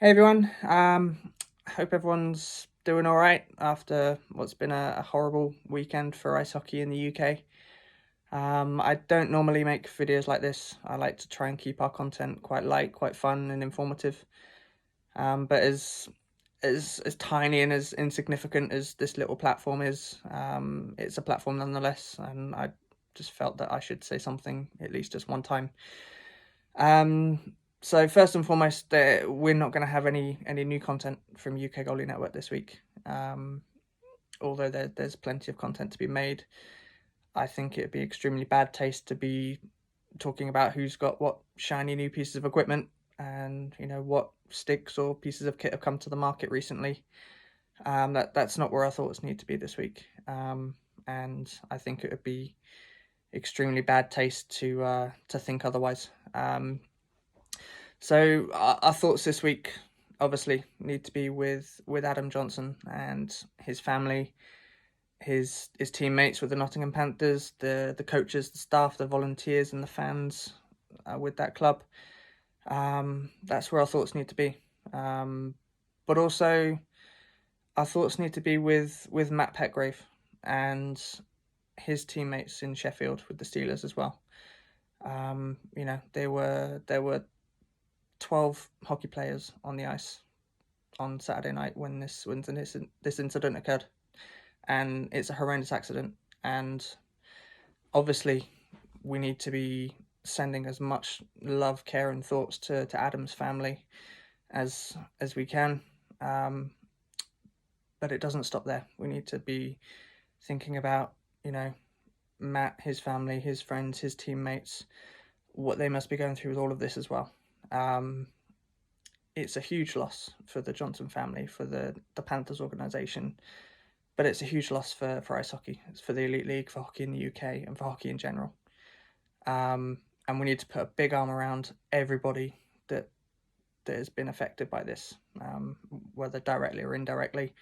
Hey everyone, hope everyone's doing all right after what's been a horrible weekend for ice hockey in the UK. I don't normally make videos like this. I like to try and keep our content quite light, quite fun and informative. But as tiny and as insignificant as this little platform is, it's a platform nonetheless, and I just felt that I should say something at least just one time. So first and foremost, we're not going to have any new content from UK Goalie Network this week. Although there's plenty of content to be made, I think it'd be extremely bad taste to be talking about who's got what shiny new pieces of equipment and what sticks or pieces of kit have come to the market recently. That's not where our thoughts need to be this week. And I think it would be extremely bad taste to think otherwise. So our thoughts this week obviously need to be with Adam Johnson and his family, his teammates with the Nottingham Panthers, the coaches, the staff, the volunteers, and the fans with that club. That's where our thoughts need to be. But also, our thoughts need to be with Matt Petgrave and his teammates in Sheffield with the Steelers as well. There were 12 hockey players on the ice on Saturday night when this incident occurred, and it's a horrendous accident. And obviously, we need to be sending as much love, care, and thoughts to Adam's family as we can. But it doesn't stop there. We need to be thinking about Matt, his family, his friends, his teammates, what they must be going through with all of this as well. It's a huge loss for the Johnson family, for the Panthers organisation, but it's a huge loss for ice hockey. It's for the Elite League, for hockey in the UK, and for hockey in general. And we need to put a big arm around everybody that has been affected by this, whether directly or indirectly.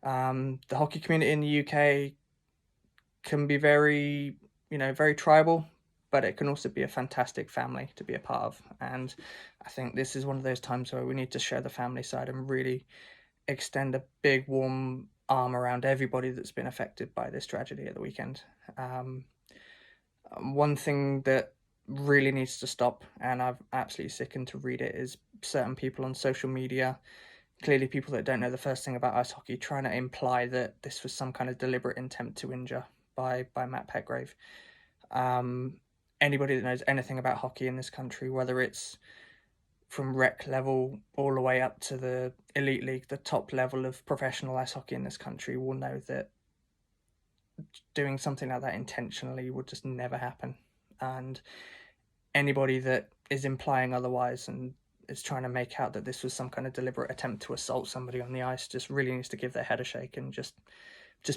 The hockey community in the UK can be very, very tribal, but it can also be a fantastic family to be a part of. And I think this is one of those times where we need to share the family side and really extend a big, warm arm around everybody that's been affected by this tragedy at the weekend. One thing that really needs to stop, and I'm absolutely sickened to read it, is certain people on social media, clearly people that don't know the first thing about ice hockey, trying to imply that this was some kind of deliberate attempt to injure by Matt Petgrave. Anybody that knows anything about hockey in this country, whether it's from rec level all the way up to the Elite League, the top level of professional ice hockey in this country, will know that doing something like that intentionally would just never happen. And anybody that is implying otherwise and is trying to make out that this was some kind of deliberate attempt to assault somebody on the ice just really needs to give their head a shake and just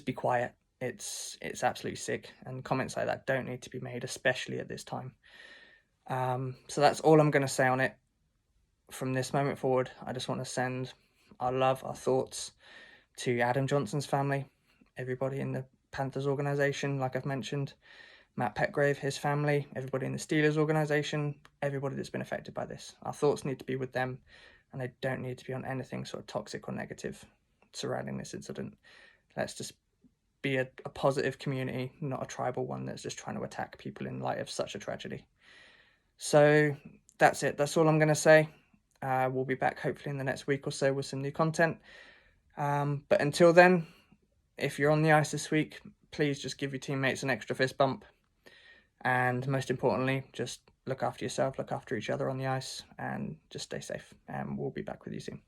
be quiet. It's absolutely sick, and comments like that don't need to be made, especially at this time. So that's all I'm going to say on it. From this moment forward, I just want to send our love, our thoughts to Adam Johnson's family, everybody in the Panthers organisation, like I've mentioned, Matt Petgrave, his family, everybody in the Steelers organisation, everybody that's been affected by this. Our thoughts need to be with them, and they don't need to be on anything sort of toxic or negative surrounding this incident. Let's just be a positive community, not a tribal one that's just trying to attack people in light of such a tragedy. So that's it. That's all I'm going to say. We'll be back hopefully in the next week or so with some new content. But until then, if you're on the ice this week, please just give your teammates an extra fist bump. And most importantly, just look after yourself, look after each other on the ice, and just stay safe. And we'll be back with you soon.